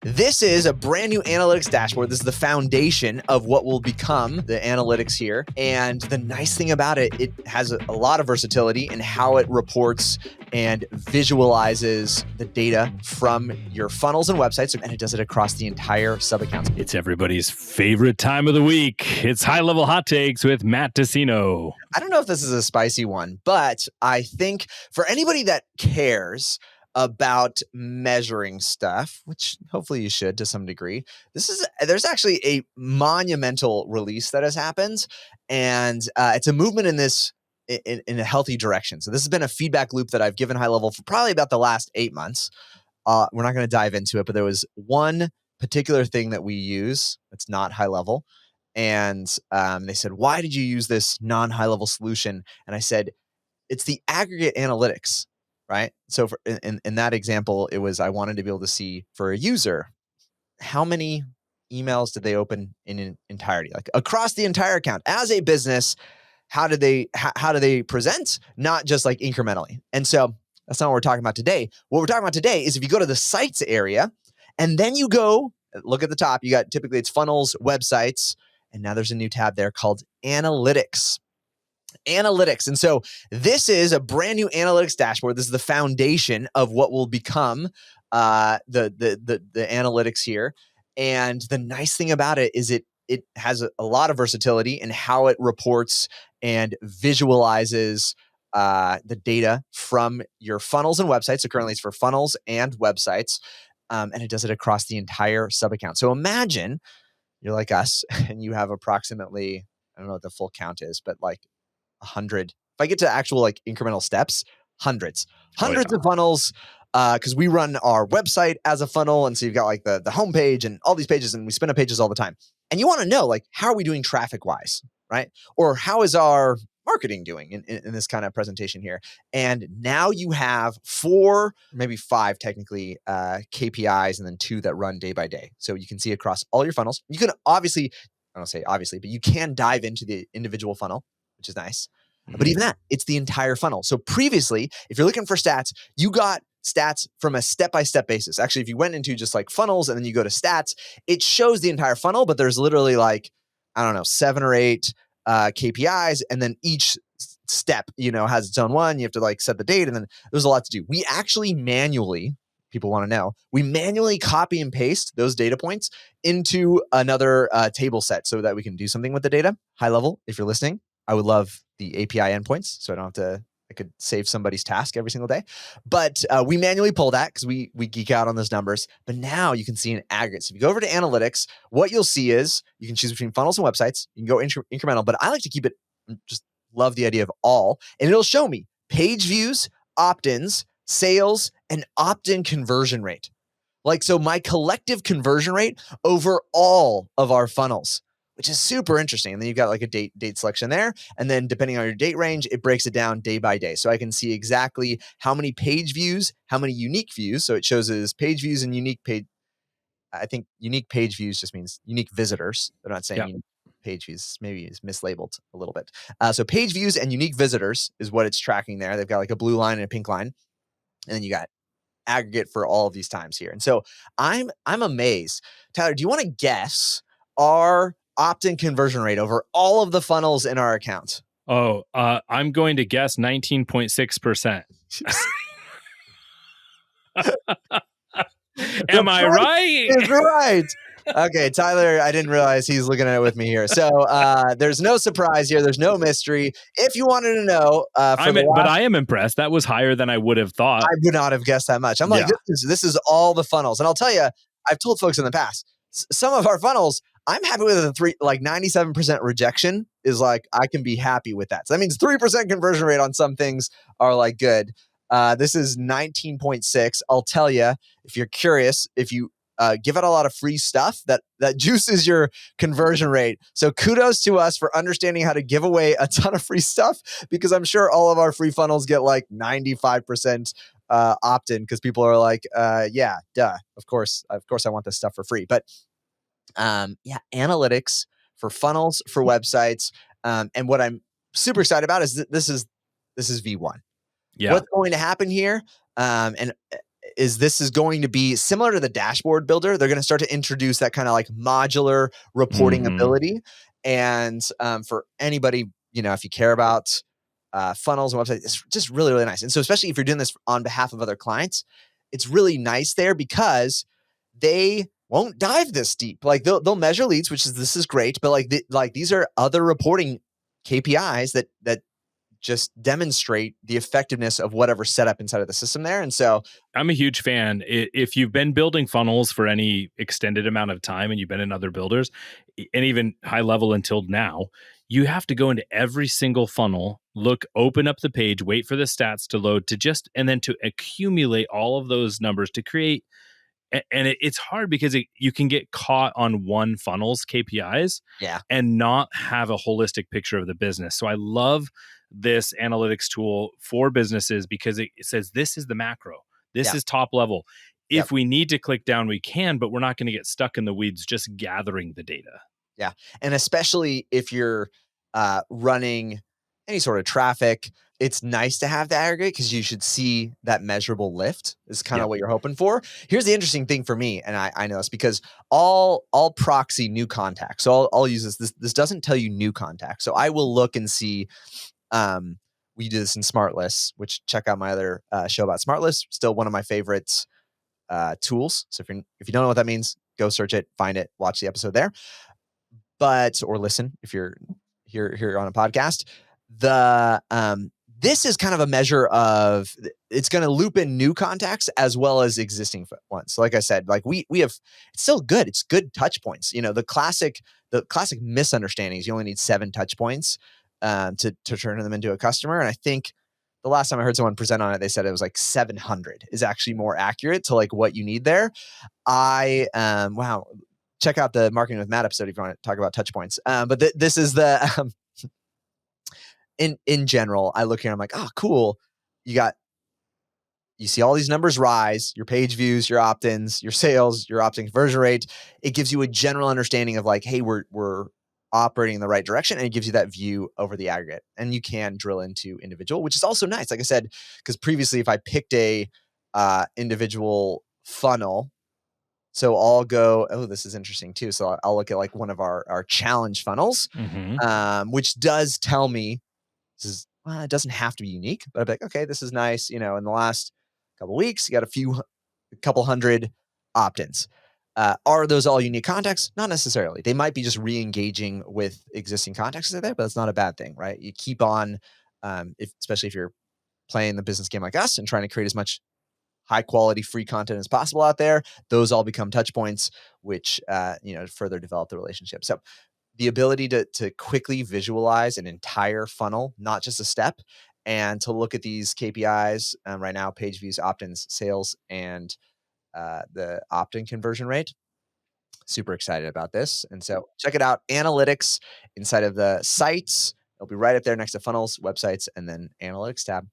This is a brand new analytics dashboard. This is the foundation of what will become the analytics here. And the nice thing about it, it has a lot of versatility in how it reports and visualizes the data from your funnels and websites, and it does it across the entire sub-accounts. It's everybody's favorite time of the week. It's HighLevel Hot Takes with Matt Deseno. I don't know if this is a spicy one, but I think for anybody that cares about measuring stuff, which hopefully you should to some degree, there's actually a monumental release that has happened, and it's a movement in this in a healthy direction. So this has been a feedback loop that I've given HighLevel for probably about the last 8 months. We're not going to dive into it, but there was one particular thing that we use that's not HighLevel, and they said, "Why did you use this non-HighLevel solution?" And I said, "It's the aggregate analytics." Right. So in that example, it was I wanted to be able to see for a user how many emails did they open in entirety, like across the entire account as a business. How do they present, not just like incrementally? And so that's not what we're talking about today. What we're talking about today is if you go to the sites area and then you go look at the top, you got typically it's funnels, websites, and now there's a new tab there called analytics. And so this is a brand new analytics dashboard. This is the foundation of what will become the analytics here. And the nice thing about it is it has a lot of versatility in how it reports and visualizes the data from your funnels and websites. So currently it's for funnels and websites, and it does it across the entire sub-account. So imagine you're like us and you have approximately, I don't know what the full count is, but like 100. If I get to actual like incremental steps, hundreds of funnels, because we run our website as a funnel. And so you've got like the homepage and all these pages, and we spin up pages all the time. And you want to know, like, how are we doing traffic wise, right? Or how is our marketing doing in this kind of presentation here? And now you have 4, maybe 5 technically KPIs, and then 2 that run day by day. So you can see across all your funnels. You can obviously, I don't say obviously, but you can dive into the individual funnel, which is nice. But even that, it's the entire funnel. So previously, if you're looking for stats, you got stats from a step-by-step basis. Actually, if you went into just like funnels and then you go to stats, it shows the entire funnel, but there's literally like, I don't know, 7 or 8 KPIs. And then each step, has its own one. You have to like set the date, and then there's a lot to do. We actually manually, people want to know, we manually copy and paste those data points into another table set so that we can do something with the data. HighLevel, if you're listening, I would love the API endpoints, so I don't have to, I could save somebody's task every single day. But we manually pull that because we geek out on those numbers. But now you can see an aggregate. So if you go over to analytics, what you'll see is you can choose between funnels and websites. You can go incremental, but I like to keep it, just love the idea of all. And it'll show me page views, opt-ins, sales, and opt-in conversion rate. Like, so my collective conversion rate over all of our funnels, which is super interesting. And then you've got like a date selection there. And then depending on your date range, it breaks it down day by day. So I can see exactly how many page views, how many unique views. So it shows as page views and unique page. I think unique page views just means unique visitors. They're not saying unique page views. Maybe it's mislabeled a little bit. So page views and unique visitors is what it's tracking there. They've got like a blue line and a pink line. And then you got aggregate for all of these times here. And so I'm amazed. Tyler, do you want to guess our opt-in conversion rate over all of the funnels in our account? Oh, I'm going to guess 19.6%. Am I right? Is right. Okay, Tyler, I didn't realize he's looking at it with me here. So there's no surprise here. There's no mystery. If you wanted to know, but I am impressed. That was higher than I would have thought. I would not have guessed that much. I'm like, this is all the funnels. And I'll tell you, I've told folks in the past, some of our funnels, I'm happy with a 97% rejection is like, I can be happy with that. So that means 3% conversion rate on some things are like good. This is 19.6. I'll tell you, if you're curious, if you give out a lot of free stuff, that juices your conversion rate. So kudos to us for understanding how to give away a ton of free stuff, because I'm sure all of our free funnels get like 95% opt-in because people are like, yeah, duh, of course I want this stuff for free. But analytics for funnels, for websites, and what I'm super excited about is this is V1. Yeah. What's going to happen here? And is this is going to be similar to the dashboard builder. They're going to start to introduce that kind of like modular reporting Mhm. ability. And for anybody, if you care about funnels and websites, it's just really, really nice. And so especially if you're doing this on behalf of other clients, it's really nice there because they won't dive this deep. Like they'll measure leads, this is great, but like these are other reporting KPIs that just demonstrate the effectiveness of whatever setup inside of the system there. And so, I'm a huge fan. If you've been building funnels for any extended amount of time and you've been in other builders, and even high level until now, you have to go into every single funnel, open up the page, wait for the stats to load and then to accumulate all of those numbers to create. And it's hard because you can get caught on one funnel's KPIs yeah, and not have a holistic picture of the business. So I love this analytics tool for businesses because it says this is the macro. This yeah, is top level. yep. If we need to click down, we can, but we're not going to get stuck in the weeds just gathering the data. Yeah. And especially if you're running any sort of traffic, it's nice to have the aggregate because you should see that measurable lift is kind of Yep. what you're hoping for. Here's the interesting thing for me, and I know this because I'll proxy new contacts. So I'll use this. This doesn't tell you new contacts. So I will look and see. We do this in SmartList, which check out my other show about SmartList. Still one of my favorites tools. So if you don't know what that means, go search it, find it, watch the episode there. Or listen if you're here on a podcast. The This is kind of a measure of it's going to loop in new contacts as well as existing ones. So like I said, like we have, it's still good. It's good touch points. The classic misunderstandings. You only need 7 touch points to turn them into a customer. And I think the last time I heard someone present on it, they said it was like 700 is actually more accurate to like what you need there. Wow, check out the Marketing with Matt episode if you want to talk about touch points. But this is the in general. I look here, I'm like, oh, cool. You see all these numbers rise, your page views, your opt-ins, your sales, your opt-in conversion rate. It gives you a general understanding of like, hey, we're operating in the right direction, and it gives you that view over the aggregate. And you can drill into individual, which is also nice. Like I said, because previously, if I picked a individual funnel. So I'll go, oh, this is interesting too. So I'll look at like one of our challenge funnels, Mm-hmm. which does tell me it doesn't have to be unique, but I'd be like, okay, this is nice. In the last couple of weeks, you got a couple hundred opt-ins. Are those all unique contacts? Not necessarily. They might be just re-engaging with existing contacts that are there, but that's not a bad thing, right? You keep on, especially if you're playing the business game like us and trying to create as much high quality free content as possible out there. Those all become touch points, which further develop the relationship. So the ability to quickly visualize an entire funnel, not just a step, and to look at these KPIs right now: page views, opt-ins, sales, and the opt-in conversion rate. Super excited about this, and so check it out. Analytics inside of the sites. It'll be right up there next to funnels, websites, and then analytics tab.